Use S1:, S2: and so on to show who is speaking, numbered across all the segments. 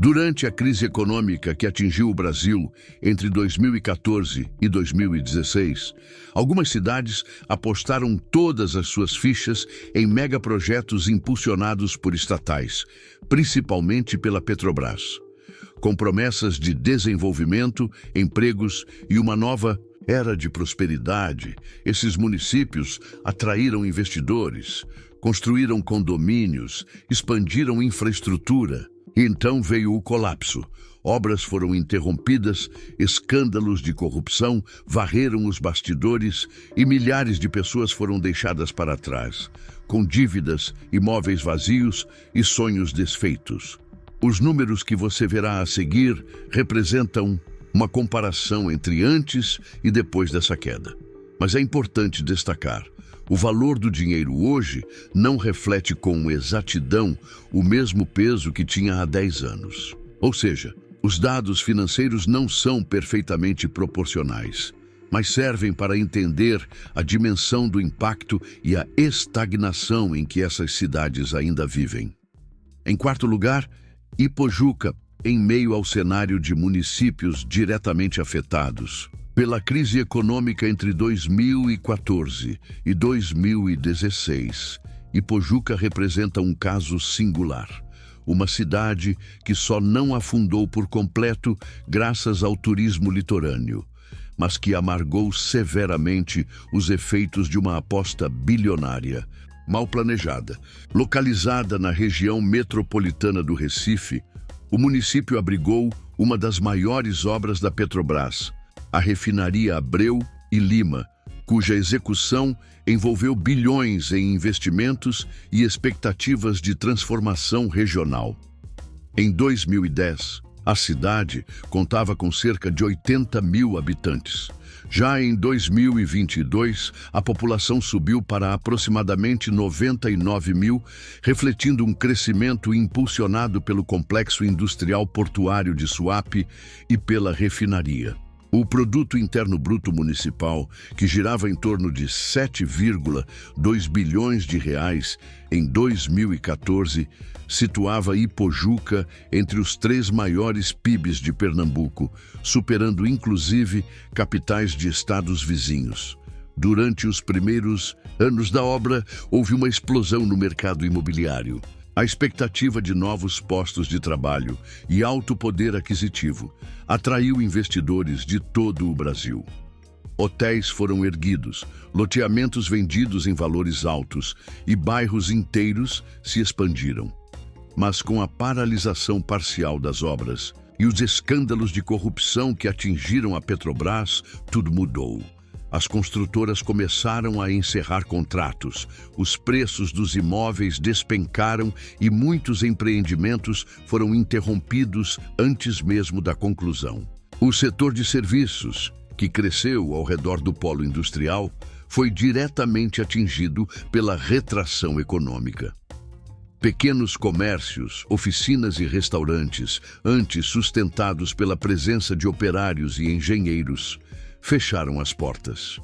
S1: Durante a crise econômica que atingiu o Brasil entre 2014 e 2016, algumas cidades apostaram todas as suas fichas em megaprojetos impulsionados por estatais, principalmente pela Petrobras. Com promessas de desenvolvimento, empregos e uma nova era de prosperidade, esses municípios atraíram investidores, construíram condomínios, expandiram infraestrutura. E então veio o colapso. Obras foram interrompidas, escândalos de corrupção varreram os bastidores e milhares de pessoas foram deixadas para trás, com dívidas, imóveis vazios e sonhos desfeitos. Os números que você verá a seguir representam uma comparação entre antes e depois dessa queda. Mas é importante destacar: o valor do dinheiro hoje não reflete com exatidão o mesmo peso que tinha há 10 anos. Ou seja, os dados financeiros não são perfeitamente proporcionais, mas servem para entender a dimensão do impacto e a estagnação em que essas cidades ainda vivem. Em quarto lugar, Ipojuca, em meio ao cenário de municípios diretamente afetados pela crise econômica entre 2014 e 2016, Ipojuca representa um caso singular. Uma cidade que só não afundou por completo graças ao turismo litorâneo, mas que amargou severamente os efeitos de uma aposta bilionária, mal planejada. Localizada na região metropolitana do Recife, o município abrigou uma das maiores obras da Petrobras, a refinaria Abreu e Lima, cuja execução envolveu bilhões em investimentos e expectativas de transformação regional. Em 2010, a cidade contava com cerca de 80 mil habitantes. Já em 2022, a população subiu para aproximadamente 99 mil, refletindo um crescimento impulsionado pelo complexo industrial portuário de Suape e pela refinaria. O Produto Interno Bruto Municipal, que girava em torno de 7,2 bilhões de reais em 2014, situava Ipojuca entre os 3 maiores PIBs de Pernambuco, superando inclusive capitais de estados vizinhos. Durante os primeiros anos da obra, houve uma explosão no mercado imobiliário. A expectativa de novos postos de trabalho e alto poder aquisitivo atraiu investidores de todo o Brasil. Hotéis foram erguidos, loteamentos vendidos em valores altos e bairros inteiros se expandiram. Mas com a paralisação parcial das obras e os escândalos de corrupção que atingiram a Petrobras, tudo mudou. As construtoras começaram a encerrar contratos, os preços dos imóveis despencaram e muitos empreendimentos foram interrompidos antes mesmo da conclusão. O setor de serviços, que cresceu ao redor do polo industrial, foi diretamente atingido pela retração econômica. Pequenos comércios, oficinas e restaurantes, antes sustentados pela presença de operários e engenheiros, fecharam as portas.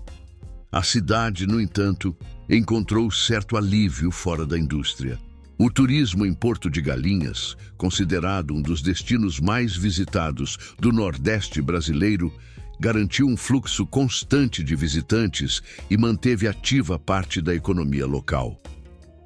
S1: A cidade, no entanto, encontrou certo alívio fora da indústria. O turismo em Porto de Galinhas, considerado um dos destinos mais visitados do Nordeste brasileiro, garantiu um fluxo constante de visitantes e manteve ativa parte da economia local.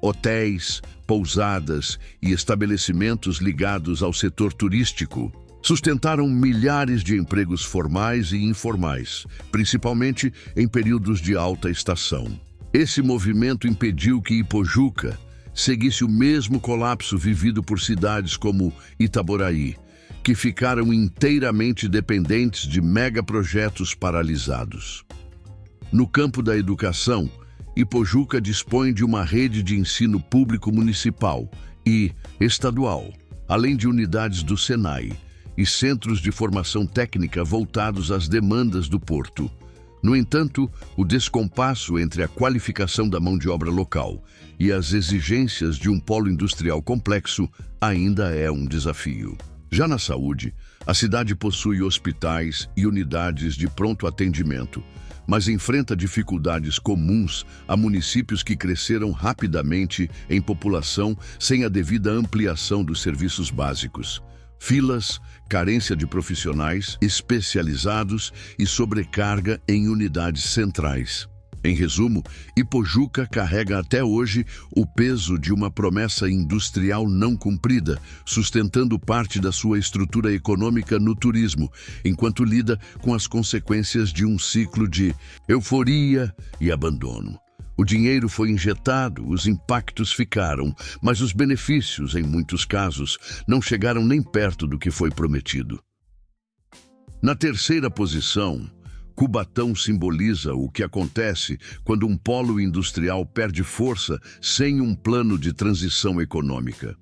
S1: Hotéis, pousadas e estabelecimentos ligados ao setor turístico sustentaram milhares de empregos formais e informais, principalmente em períodos de alta estação. Esse movimento impediu que Ipojuca seguisse o mesmo colapso vivido por cidades como Itaboraí, que ficaram inteiramente dependentes de megaprojetos paralisados. No campo da educação, Ipojuca dispõe de uma rede de ensino público municipal e estadual, além de unidades do Senai e centros de formação técnica voltados às demandas do porto. No entanto, o descompasso entre a qualificação da mão de obra local e as exigências de um polo industrial complexo ainda é um desafio. Já na saúde, a cidade possui hospitais e unidades de pronto atendimento, mas enfrenta dificuldades comuns a municípios que cresceram rapidamente em população sem a devida ampliação dos serviços básicos. Filas, carência de profissionais especializados e sobrecarga em unidades centrais. Em resumo, Ipojuca carrega até hoje o peso de uma promessa industrial não cumprida, sustentando parte da sua estrutura econômica no turismo, enquanto lida com as consequências de um ciclo de euforia e abandono. O dinheiro foi injetado, os impactos ficaram, mas os benefícios, em muitos casos, não chegaram nem perto do que foi prometido. Na terceira posição, Cubatão simboliza o que acontece quando um polo industrial perde força sem um plano de transição econômica.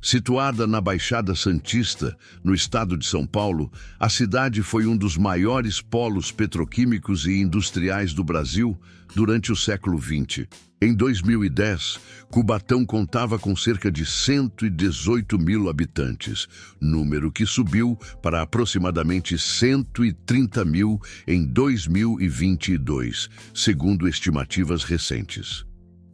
S1: Situada na Baixada Santista, no estado de São Paulo, a cidade foi um dos maiores polos petroquímicos e industriais do Brasil durante o século XX. Em 2010, Cubatão contava com cerca de 118 mil habitantes, número que subiu para aproximadamente 130 mil em 2022, segundo estimativas recentes.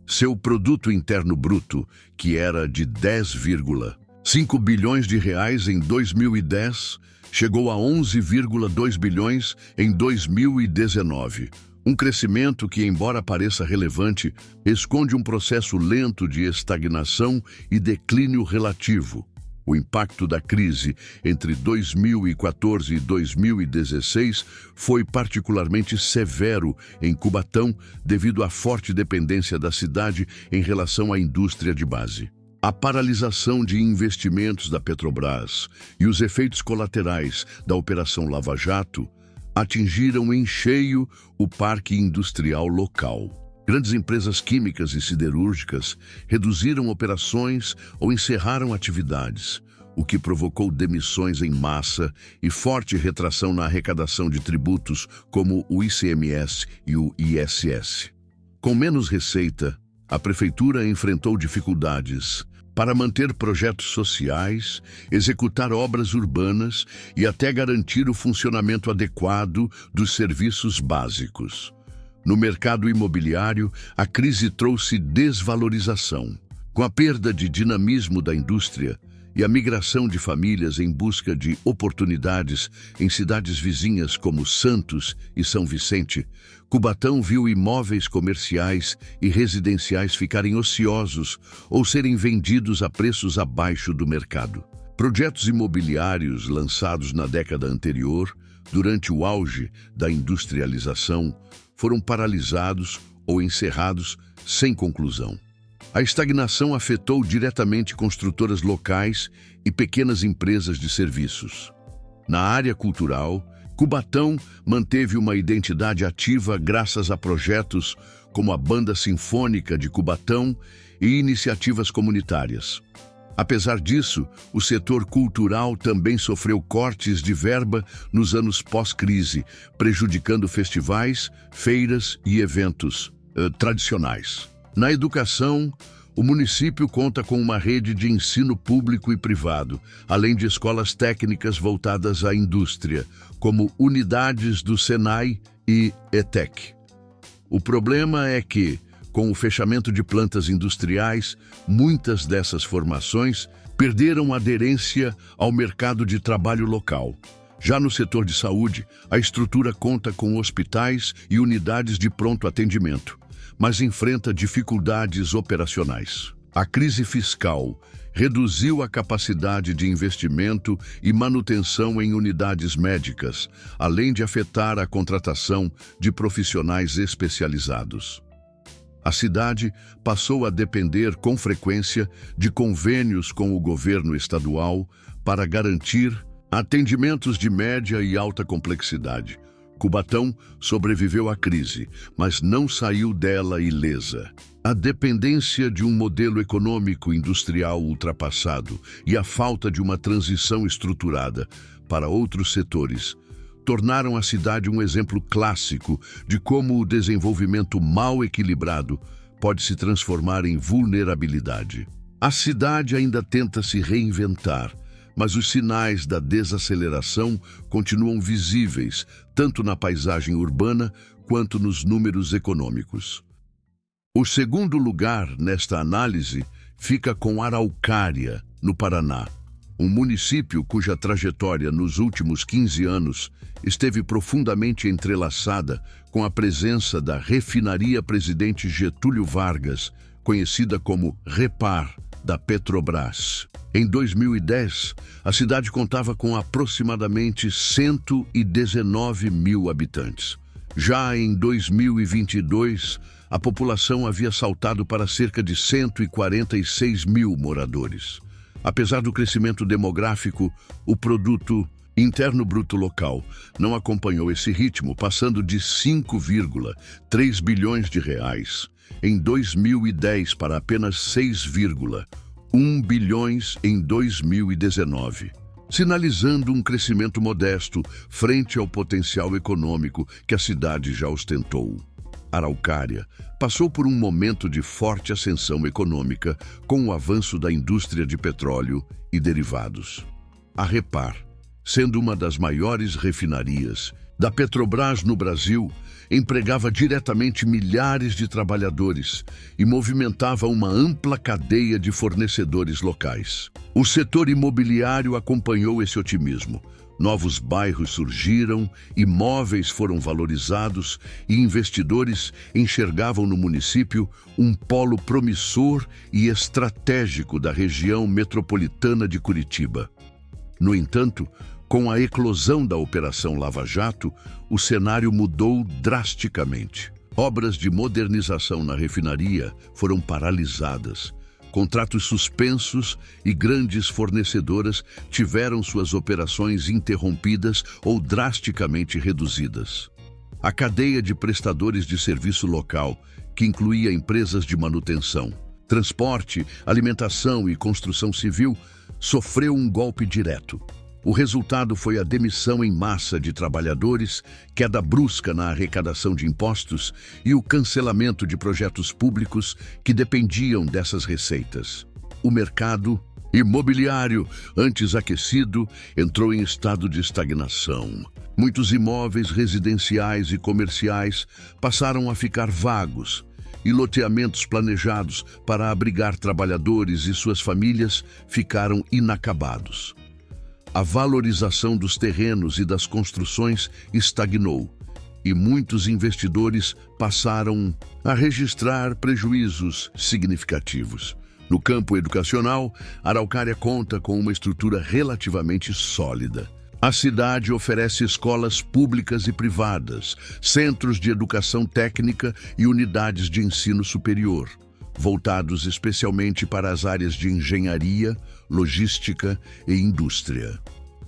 S1: Seu produto interno bruto, que era de 10,5 bilhões de reais em 2010, chegou a 11,2 bilhões em 2019. Um crescimento que, embora pareça relevante, esconde um processo lento de estagnação e declínio relativo. O impacto da crise entre 2014 e 2016 foi particularmente severo em Cubatão devido à forte dependência da cidade em relação à indústria de base. A paralisação de investimentos da Petrobras e os efeitos colaterais da Operação Lava Jato atingiram em cheio o parque industrial local. Grandes empresas químicas e siderúrgicas reduziram operações ou encerraram atividades, o que provocou demissões em massa e forte retração na arrecadação de tributos como o ICMS e o ISS. Com menos receita, a prefeitura enfrentou dificuldades para manter projetos sociais, executar obras urbanas e até garantir o funcionamento adequado dos serviços básicos. No mercado imobiliário, a crise trouxe desvalorização. Com a perda de dinamismo da indústria e a migração de famílias em busca de oportunidades em cidades vizinhas como Santos e São Vicente, Cubatão viu imóveis comerciais e residenciais ficarem ociosos ou serem vendidos a preços abaixo do mercado. Projetos imobiliários lançados na década anterior, durante o auge da industrialização, foram paralisados ou encerrados sem conclusão. A estagnação afetou diretamente construtoras locais e pequenas empresas de serviços. Na área cultural, Cubatão manteve uma identidade ativa graças a projetos como a Banda Sinfônica de Cubatão e iniciativas comunitárias. Apesar disso, o setor cultural também sofreu cortes de verba nos anos pós-crise, prejudicando festivais, feiras e eventos tradicionais. Na educação, o município conta com uma rede de ensino público e privado, além de escolas técnicas voltadas à indústria, como unidades do Senai e ETEC. O problema é que, com o fechamento de plantas industriais, muitas dessas formações perderam aderência ao mercado de trabalho local. Já no setor de saúde, a estrutura conta com hospitais e unidades de pronto atendimento, mas enfrenta dificuldades operacionais. A crise fiscal reduziu a capacidade de investimento e manutenção em unidades médicas, além de afetar a contratação de profissionais especializados. A cidade passou a depender com frequência de convênios com o governo estadual para garantir atendimentos de média e alta complexidade. Cubatão sobreviveu à crise, mas não saiu dela ilesa. A dependência de um modelo econômico industrial ultrapassado e a falta de uma transição estruturada para outros setores tornaram a cidade um exemplo clássico de como o desenvolvimento mal equilibrado pode se transformar em vulnerabilidade. A cidade ainda tenta se reinventar, mas os sinais da desaceleração continuam visíveis, tanto na paisagem urbana quanto nos números econômicos. O segundo lugar nesta análise fica com Araucária, no Paraná. um município cuja trajetória nos últimos 15 anos esteve profundamente entrelaçada com a presença da refinaria Presidente Getúlio Vargas, conhecida como Repar, da Petrobras. Em 2010, a cidade contava com aproximadamente 119 mil habitantes. Já em 2022, a população havia saltado para cerca de 146 mil moradores. Apesar do crescimento demográfico, o produto interno bruto local não acompanhou esse ritmo, passando de 5,3 bilhões de reais em 2010 para apenas 6,1 bilhões em 2019, sinalizando um crescimento modesto frente ao potencial econômico que a cidade já ostentou. Araucária passou por um momento de forte ascensão econômica com o avanço da indústria de petróleo e derivados. A Repar, sendo uma das maiores refinarias da Petrobras no Brasil, empregava diretamente milhares de trabalhadores e movimentava uma ampla cadeia de fornecedores locais. O setor imobiliário acompanhou esse otimismo. Novos bairros surgiram, imóveis foram valorizados e investidores enxergavam no município um polo promissor e estratégico da região metropolitana de Curitiba. No entanto, com a eclosão da Operação Lava Jato, o cenário mudou drasticamente. Obras de modernização na refinaria foram paralisadas. Contratos suspensos e grandes fornecedoras tiveram suas operações interrompidas ou drasticamente reduzidas. A cadeia de prestadores de serviço local, que incluía empresas de manutenção, transporte, alimentação e construção civil, sofreu um golpe direto. O resultado foi a demissão em massa de trabalhadores, queda brusca na arrecadação de impostos e o cancelamento de projetos públicos que dependiam dessas receitas. O mercado imobiliário, antes aquecido, entrou em estado de estagnação. Muitos imóveis residenciais e comerciais passaram a ficar vagos, e loteamentos planejados para abrigar trabalhadores e suas famílias ficaram inacabados. A valorização dos terrenos e das construções estagnou e muitos investidores passaram a registrar prejuízos significativos. No campo educacional, Araucária conta com uma estrutura relativamente sólida. A cidade oferece escolas públicas e privadas, centros de educação técnica e unidades de ensino superior, voltados especialmente para as áreas de engenharia, logística e indústria.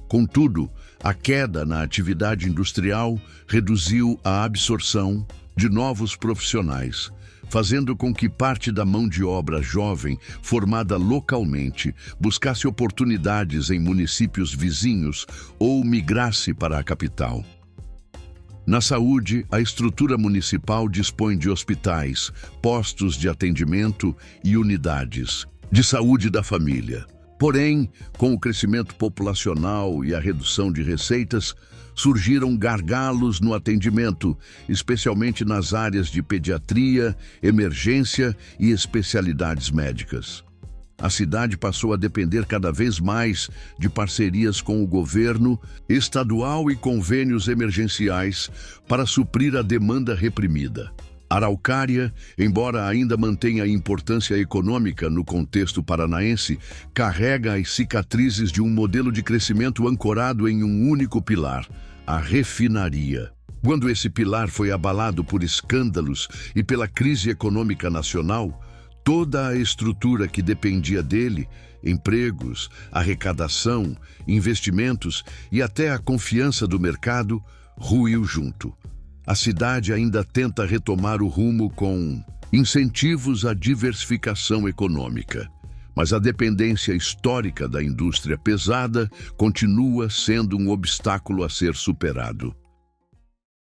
S1: Contudo, a queda na atividade industrial reduziu a absorção de novos profissionais, fazendo com que parte da mão de obra jovem formada localmente buscasse oportunidades em municípios vizinhos ou migrasse para a capital. Na saúde, a estrutura municipal dispõe de hospitais, postos de atendimento e unidades de saúde da família. Porém, com o crescimento populacional e a redução de receitas, surgiram gargalos no atendimento, especialmente nas áreas de pediatria, emergência e especialidades médicas. A cidade passou a depender cada vez mais de parcerias com o governo estadual e convênios emergenciais para suprir a demanda reprimida. Araucária, embora ainda mantenha importância econômica no contexto paranaense, carrega as cicatrizes de um modelo de crescimento ancorado em um único pilar, a refinaria. Quando esse pilar foi abalado por escândalos e pela crise econômica nacional, toda a estrutura que dependia dele, empregos, arrecadação, investimentos e até a confiança do mercado, ruiu junto. A cidade ainda tenta retomar o rumo com incentivos à diversificação econômica, mas a dependência histórica da indústria pesada continua sendo um obstáculo a ser superado.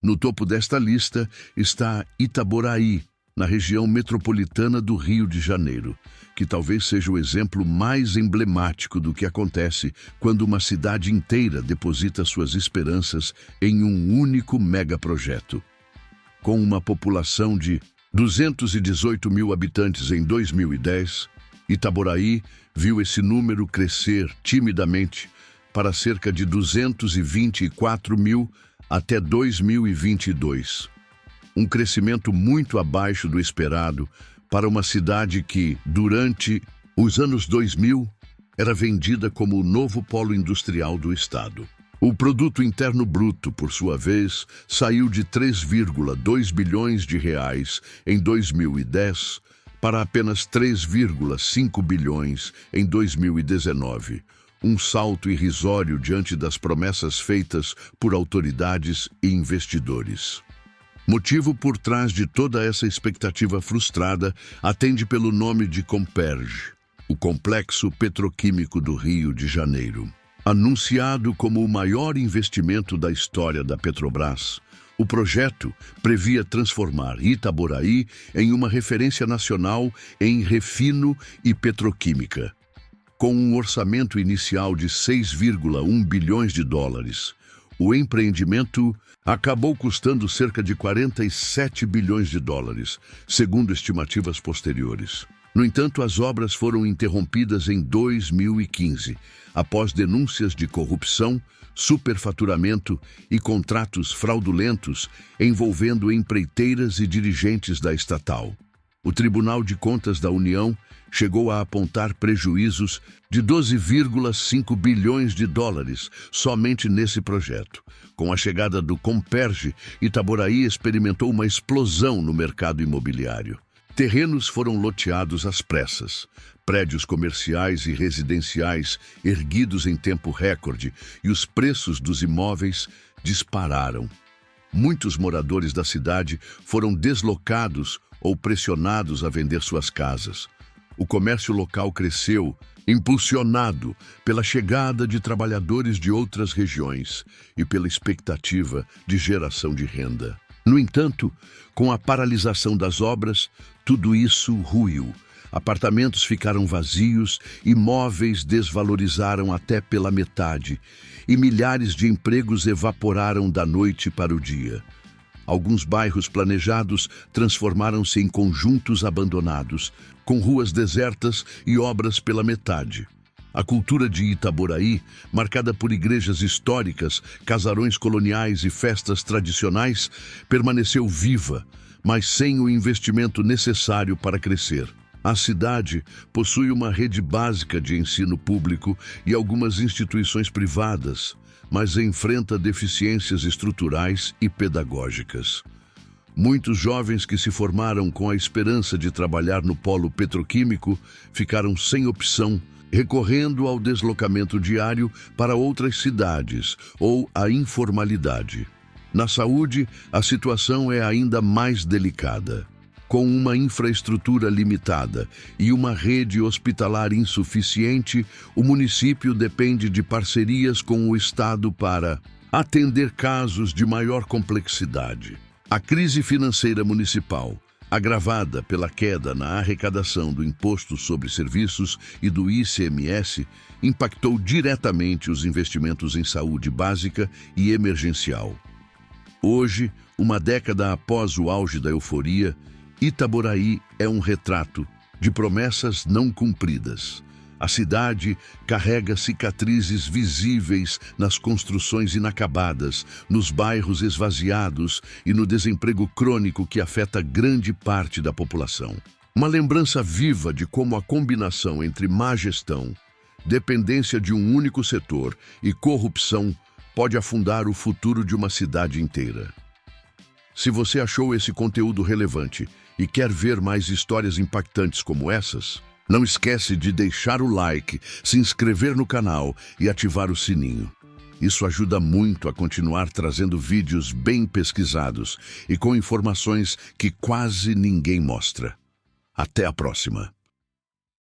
S1: No topo desta lista está Itaboraí, na região metropolitana do Rio de Janeiro, que talvez seja o exemplo mais emblemático do que acontece quando uma cidade inteira deposita suas esperanças em um único megaprojeto. Com uma população de 218 mil habitantes em 2010, Itaboraí viu esse número crescer timidamente para cerca de 224 mil até 2022. Um crescimento muito abaixo do esperado para uma cidade que, durante os anos 2000, era vendida como o novo polo industrial do estado. O produto interno bruto, por sua vez, saiu de 3,2 bilhões de reais em 2010 para apenas 3,5 bilhões em 2019. Um salto irrisório diante das promessas feitas por autoridades e investidores. Motivo por trás de toda essa expectativa frustrada atende pelo nome de Comperj, o Complexo Petroquímico do Rio de Janeiro. Anunciado como o maior investimento da história da Petrobras, o projeto previa transformar Itaboraí em uma referência nacional em refino e petroquímica. Com um orçamento inicial de 6,1 bilhões de dólares, o empreendimento acabou custando cerca de 47 bilhões de dólares, segundo estimativas posteriores. No entanto, as obras foram interrompidas em 2015, após denúncias de corrupção, superfaturamento e contratos fraudulentos envolvendo empreiteiras e dirigentes da estatal. O Tribunal de Contas da União chegou a apontar prejuízos de 12,5 bilhões de dólares somente nesse projeto. Com a chegada do Comperj, Itaboraí experimentou uma explosão no mercado imobiliário. Terrenos foram loteados às pressas, prédios comerciais e residenciais erguidos em tempo recorde e os preços dos imóveis dispararam. Muitos moradores da cidade foram deslocados ou pressionados a vender suas casas. O comércio local cresceu, impulsionado pela chegada de trabalhadores de outras regiões e pela expectativa de geração de renda. No entanto, com a paralisação das obras, tudo isso ruiu. Apartamentos ficaram vazios, imóveis desvalorizaram até pela metade e milhares de empregos evaporaram da noite para o dia. Alguns bairros planejados transformaram-se em conjuntos abandonados, com ruas desertas e obras pela metade. A cultura de Itaboraí, marcada por igrejas históricas, casarões coloniais e festas tradicionais, permaneceu viva, mas sem o investimento necessário para crescer. A cidade possui uma rede básica de ensino público e algumas instituições privadas, mas enfrenta deficiências estruturais e pedagógicas. Muitos jovens que se formaram com a esperança de trabalhar no polo petroquímico ficaram sem opção, recorrendo ao deslocamento diário para outras cidades ou à informalidade. Na saúde, a situação é ainda mais delicada. Com uma infraestrutura limitada e uma rede hospitalar insuficiente, o município depende de parcerias com o Estado para atender casos de maior complexidade. A crise financeira municipal, agravada pela queda na arrecadação do Imposto sobre Serviços e do ICMS, impactou diretamente os investimentos em saúde básica e emergencial. Hoje, uma década após o auge da euforia, Itaboraí é um retrato de promessas não cumpridas. A cidade carrega cicatrizes visíveis nas construções inacabadas, nos bairros esvaziados e no desemprego crônico que afeta grande parte da população. Uma lembrança viva de como a combinação entre má gestão, dependência de um único setor e corrupção pode afundar o futuro de uma cidade inteira. Se você achou esse conteúdo relevante e quer ver mais histórias impactantes como essas, não esquece de deixar o like, se inscrever no canal e ativar o sininho. Isso ajuda muito a continuar trazendo vídeos bem pesquisados e com informações que quase ninguém mostra. Até a próxima!